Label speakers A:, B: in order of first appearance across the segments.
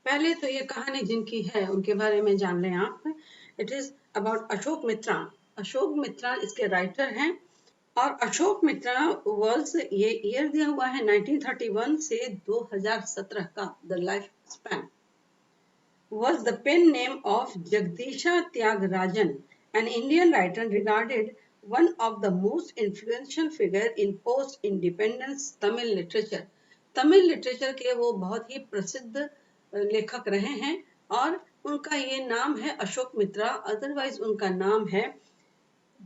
A: पहले तो ये कहानी जिनकी है उनके बारे में जान लें आप। इट इज अबाउट अशोक मित्रा। अशोक मित्रा इसके राइटर हैं। और अशोक मित्रा वर्ल्ड ये ईयर दिया हुआ है 1931 से 2017 का। The life span was the pen name of Jagdisha Tyagarajan, an Indian writer regarded one of the most influential figure in post-independence Tamil literature. Tamil literature के वो बहुत ही प्रसिद्ध लेखक रहे हैं और उनका ये नाम है अशोक मित्रा। अदरवाइज उनका नाम है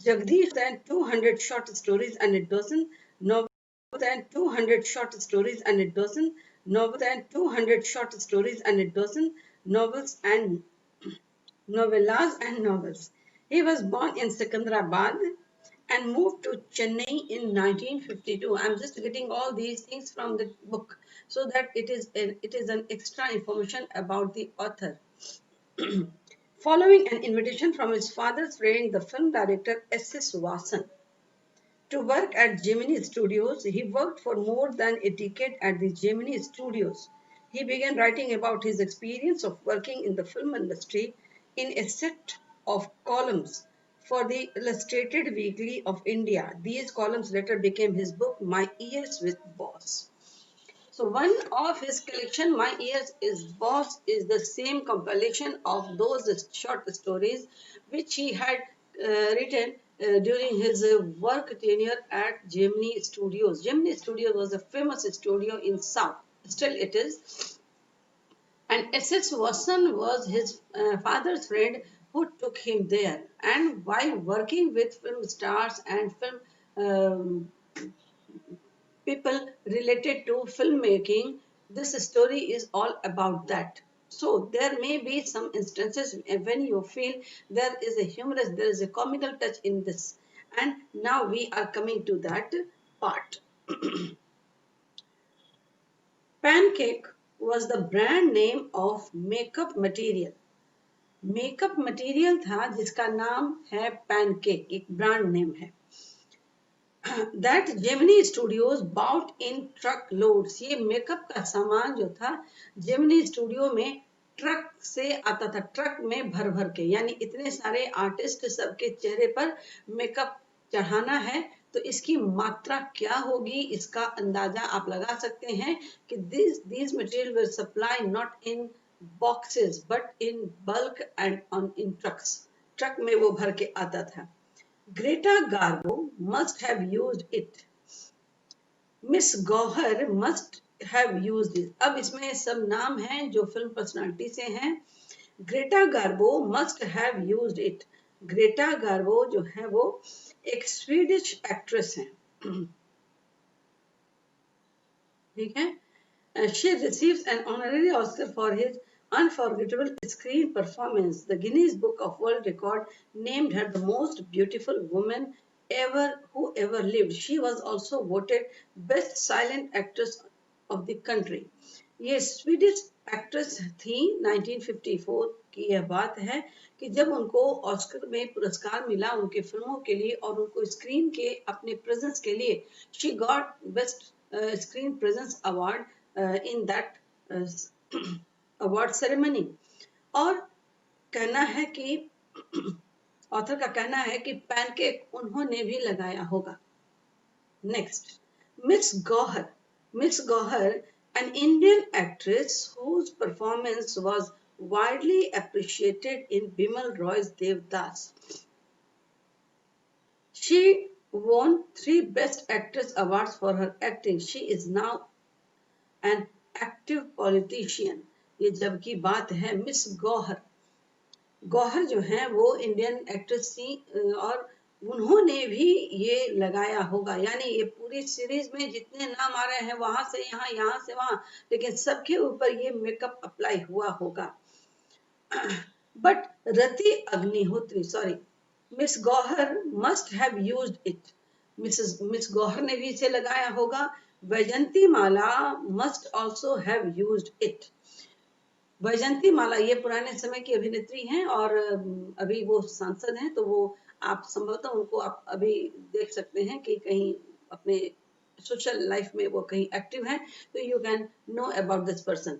A: Jagdish. and 200 short stories and a dozen novels and 200 short stories and a dozen novels and 200 short stories and a dozen novels and novellas and novels. He was born in Secunderabad and moved to Chennai in 1952. I'm just getting all these things from the book so that it is an extra information about the author. Following an invitation from his father's friend, the film director S.S. Vasan, to work at Gemini Studios, he worked for more than a decade at the Gemini Studios. He began writing about his experience of working in the film industry in a set of columns for the Illustrated Weekly of India. These columns later became his book, My Years with Boss. So one of his collection, My Years is Boss, is the same compilation of those short stories which he had written during his work tenure at Gemini Studios. Gemini Studios was a famous studio in South. Still it is. And S.S. Watson was his father's friend who took him there. And while working with film stars and film people related to filmmaking, this story is all about that. So there may be some instances when you feel there is a humorous, there is a comical touch in this. And now we are coming to that part. Pancake was the brand name of makeup material. Makeup material था जिसका नाम है pancake, एक brand name है। That Gemini Studios bought in truck loads. ये makeup का सामान जो था जेमिनी स्टूडियो में ट्रक से आता था, ट्रक में भर भर के। यानी इतने सारे आर्टिस्ट सबके चेहरे पर मेकअप चढ़ाना है तो इसकी मात्रा क्या होगी, इसका अंदाजा आप लगा सकते हैं कि these material were supplied not in boxes but in bulk and on in trucks. Truck में वो भर के आता था। Greta Garbo must have used it. Miss Gauhar must have used it. अब इसमें सब नाम हैं जो फिल्म पर्सनालिटी से हैं। Greta Garbo must have used it. Greta Garbo जो है वो एक स्वीडिश एक्ट्रेस है। ठीक है। She receives an honorary Oscar for his unforgettable screen performance. The Guinness Book of World Record named her the most beautiful woman who ever lived. She was also voted best silent actress of the country. ये Swedish actress थी। 1954 की यह बात है कि जब उनको Oscar में पुरस्कार मिला उनके फिल्मों के लिए और उनको स्क्रीन के अपने प्रेजेंस के लिए, she got best screen presence award in that award ceremony. और कहना है कि ऑथर का कहना है कि पैनकेक उन्होंने भी लगाया होगा। Next, miss Gauhar. Miss Gauhar, an Indian actress whose performance was widely appreciated in Bimal Roy's Devdas. She won 3 Best Actress awards for her acting. She is now an active politician. ये जब की बात है मिस गौहर। गौहर जो है वो इंडियन एक्ट्रेस थी और उन्होंने भी ये लगाया होगा। यानी ये पूरी सीरीज में जितने नाम आ रहे हैं वहां से यहाँ, यहाँ से वहां, लेकिन सबके ऊपर ये मेकअप अप्लाई हुआ होगा। But Rati Agnihotri, sorry, miss Gauhar must have used it. Miss Gauhar ने भी इसे लगाया होगा। Vyjayanthimala must also have used it. Vyjayanthimala ये पुराने समय की अभिनेत्री हैं और अभी वो सांसद हैं, तो वो आप संभवतः उनको आप अभी देख सकते हैं कि कहीं अपने सोशल लाइफ में वो कहीं एक्टिव हैं, तो you can know about this person.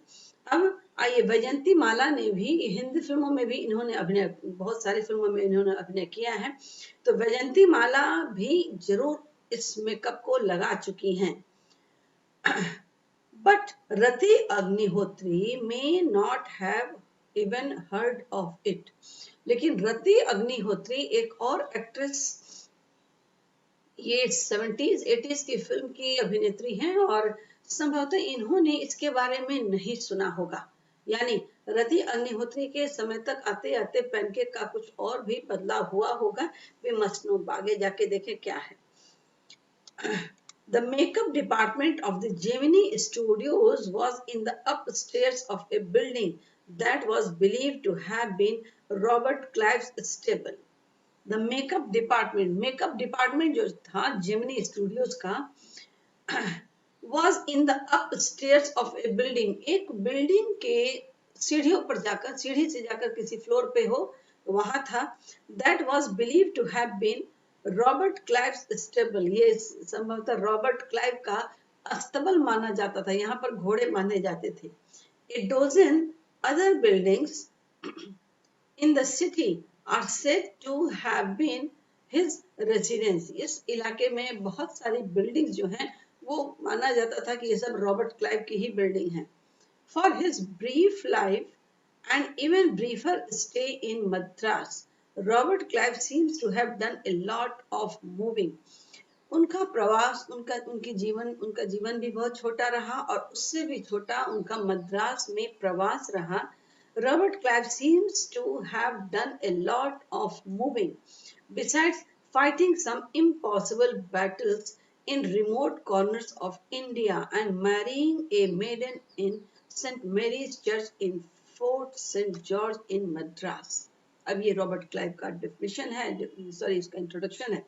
A: अब आइए, वैजंती माला ने भी हिंदी फिल्मों में भी इन्होंने अभिनय, बहुत सारी फिल्मों में इन्होंने अभिनय किया है, तो वैजंती माला भी जरूर इस मेकअप को लगा चुकी हैं। But Rati Agnihotri may not have even heard of it. लेकिन रति अग्निहोत्री एक और एक्ट्रेस, ये 70s 80s की फिल्म की अभिनेत्री हैं और संभवतः इन्होंने इसके बारे में नहीं सुना होगा। यानी रति अग्निहोत्री के समय तक आते आते पैनकेक का कुछ और भी बदलाव हुआ होगा। वे मस्ट नो, आगे जाके देखें क्या है। The makeup department of the Gemini Studios was in the upstairs of a building that was believed to have been Robert Clive's stable. The makeup department जो था Gemini Studios का was in the upstairs of a building, एक building के सीढ़ियों पर जाकर, सीढ़ी से जाकर किसी फ्लोर पे हो, वहां था। That was believed to have been Robert Clive stable, ये संभवतः रॉबर्ट क्लाइव का अस्तबल माना जाता था, यहाँ पर घोड़े माने जाते थे। A dozen other buildings in the city are said to have been his residence. इस इलाके में बहुत सारी बिल्डिंग्स जो हैं वो माना जाता था कि ये सब रॉबर्ट क्लाइव की ही बिल्डिंग है। For his brief life and even briefer stay in Madras, Robert Clive seems to have done a lot of moving. उनका प्रवास, उनका जीवन भी बहुत छोटा रहा और उससे भी छोटा उनका मद्रास में प्रवास रहा। Robert Clive seems to have done a lot of moving, besides fighting some impossible battles in remote corners of India and marrying a maiden in St. Mary's Church in Fort St. George in Madras. अब ये Robert Clive का definition है, sorry इसका introduction है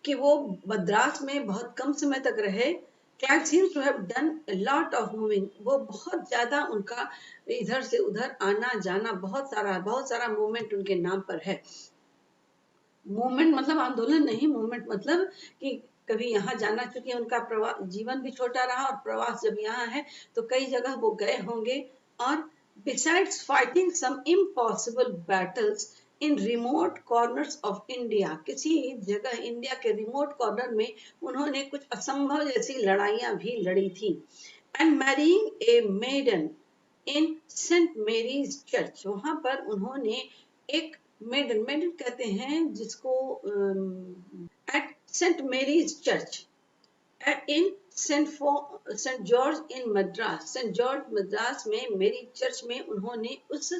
A: कि वो मद्रास में बहुत कम समय तक रहे। Clive seems to have done a lot of moving, वो बहुत ज्यादा उनका इधर से उधर आना जाना, बहुत सारा मूवमेंट उनके नाम पर है। मूवमेंट मतलब आंदोलन नहीं, मूवमेंट मतलब कि कभी यहाँ जाना, चूंकि उनका जीवन भी छोटा रहा और प्रवास जब यहाँ है तो कई जगह वो गए होंगे। और besides fighting some impossible battles in remote corners of India, किसी जगह इंडिया के रिमोट कॉर्नर में उन्होंने कुछ असंभव जैसी लड़ाइयां भी लड़ी थी। And marrying a maiden in St. Mary's Church, वहां पर उन्होंने एक मेडन कहते हैं जिसको at Saint Mary's church in Saint George in Madras, Saint George Madras में मेरी चर्च में उन्होंने उस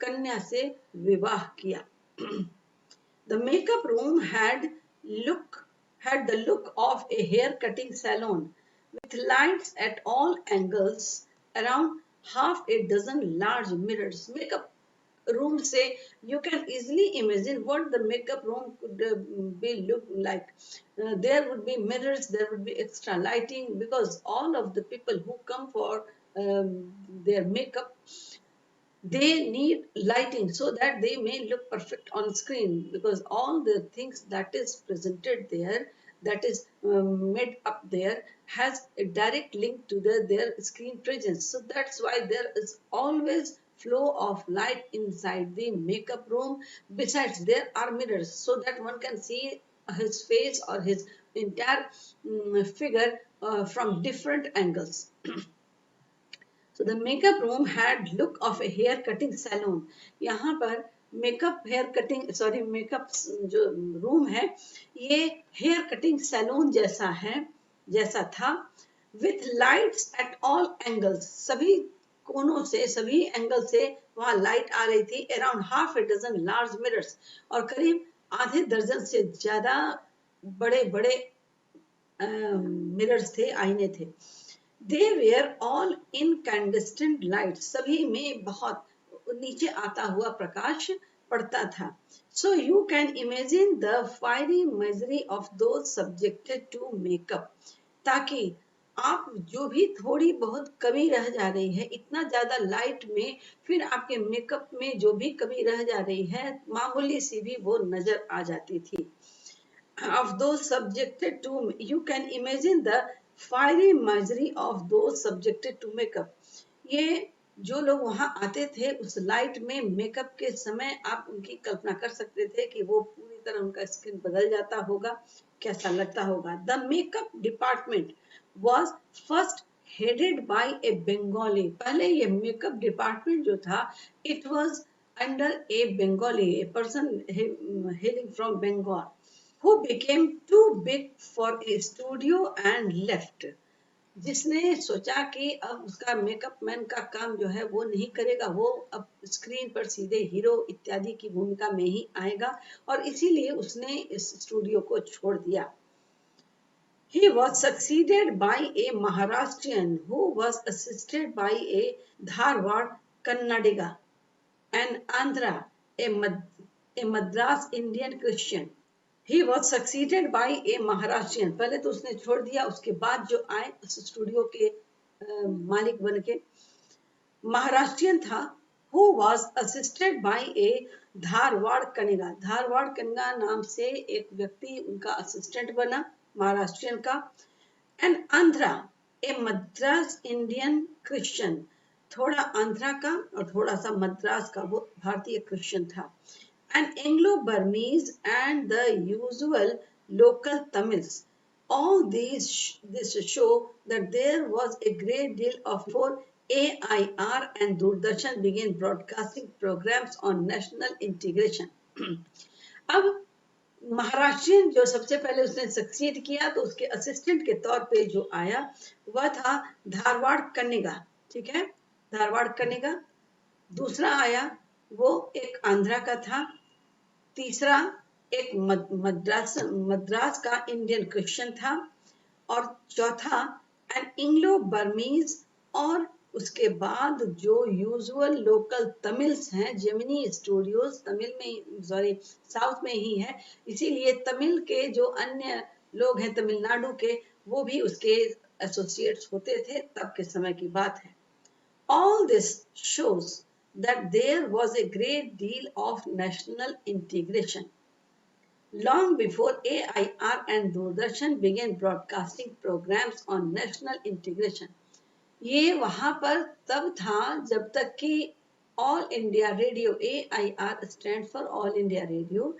A: कन्या से विवाह किया। The makeup room had the look of a hair cutting salon with lights at all angles, around half a dozen large mirrors. Makeup room से you can easily imagine what the makeup room could be look like. There would be mirrors, there would be extra lighting, because all of the people who come for their makeup, they need lighting so that they may look perfect on screen, because all the things that is presented there, that is made up there, has a direct link to their screen presence. So that's why there is always flow of light inside the makeup room. Besides, there are mirrors so that one can see his face or his entire figure from different angles. So the makeup room had look of a hair cutting salon. यहाँ पर makeup hair cutting, sorry makeup जो room है ये hair cutting salon जैसा है, जैसा था। With lights at all angles, सभी कोनों से, सभी एंगल से वहाँ लाइट आ रही थी। Around half a dozen large mirrors, और करीब आधे दर्जन से ज्यादा बड़े बड़े मिरर्स थे, आईने थे। They were all incandescent lights, सभी में बहुत नीचे आता हुआ प्रकाश पड़ता था। So you can imagine the fiery misery of those subjected to makeup, ताकि आप जो भी थोड़ी बहुत कमी रह जा रही है, इतना ज्यादा लाइट में फिर आपके मेकअप में जो भी कमी रह जा रही है, मामूली सी भी वो नजर आ जाती थी। Of those subjected to, you can imagine the fiery misery of those subjected to makeup. ये जो लोग वहां आते थे उस लाइट में मेकअप के समय आप उनकी कल्पना कर सकते थे कि वो पूरी तरह उनका स्किन बदल जाता होगा, कैसा लगता होगा। The makeup department was first headed by a Bengali. पहले ये मेकअप डिपार्टमेंट जो था, it was under a Bengali, a person hailing from Bengal, who became too big for a studio and left। जिसने सोचा कि अब उसका मेकअप मैन का काम जो है वो नहीं करेगा, वो अब स्क्रीन पर सीधे हीरो इत्यादि की भूमिका में ही आएगा, और इसीलिए उसने इस स्टूडियो को छोड़ दिया। He was succeeded by a Maharashtrian who was assisted by a Dharwad Kannadiga, and Andhra, a Madras Indian Christian। He was succeeded by a Maharashtrian। पहले तो उसने छोड़ दिया, उसके बाद जो आए उस स्टूडियो के मालिक बन के, महाराष्ट्रियन था, who was assisted by a Dharwad कनिगा। Dharwad कनिगा नाम से एक व्यक्ति उनका असिस्टेंट बना, महाराष्ट्रियन का। And Andhra, A Madras Indian Christian, थोड़ा आंध्रा का और थोड़ा सा मद्रास का, वो भारतीय क्रिश्चियन था। And Anglo Burmese and the usual local Tamils, all this show that there was a great deal of before AIR and Doordarshan began broadcasting programs on national integration। अब महाराष्ट्रियन जो सबसे पहले उसने सक्सीड किया, तो उसके असिस्टेंट के तौर पे जो आया वह था धारवाड़ कन्निगा। ठीक है, धारवाड़ कन्निगा। दूसरा आया वो एक आंध्रा का था। तीसरा एक मद्रास का इंडियन क्रिश्चियन था। और चौथा एन इंग्लो बर्मीज, और उसके बाद जो यूजुअल लोकल तमिल्स हैं, जेमिनी स्टूडियोज तमिल में, सॉरी साउथ में ही है, इसीलिए तमिल के जो अन्य लोग हैं तमिलनाडु के, वो भी उसके एसोसिएट्स होते थे, तब के समय की बात है। All this shows that there was a great deal of national integration long before AIR and Doordarshan began broadcasting programs on national integration। ये वहां पर तब था जब तक कि all India radio, AIR stand for all India radio,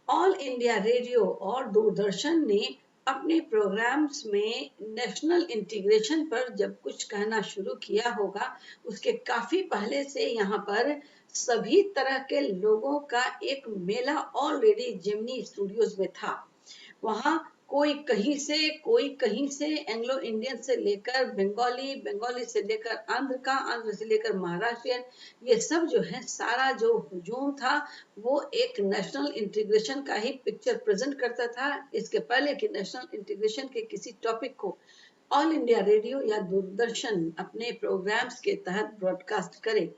A: all India radio और दूरदर्शन ने अपने प्रोग्राम्स में नेशनल इंटीग्रेशन पर जब कुछ कहना शुरू किया होगा, उसके काफी पहले से यहाँ पर सभी तरह के लोगों का एक मेला ऑलरेडी जेमिनी स्टूडियोज में था। वहाँ कोई कहीं से, एंग्लो इंडियन से लेकर बंगाली, बंगाली से लेकर आंध्र का, आंध्र से लेकर महाराष्ट्रियन, ये सब जो है सारा जो हुजूम था वो एक नेशनल इंटीग्रेशन का ही पिक्चर प्रेजेंट करता था। इसके पहले कि नेशनल इंटीग्रेशन के किसी टॉपिक को ऑल इंडिया रेडियो या दूरदर्शन अपने प्रोग्राम्स के तहत ब्रॉडकास्ट करे।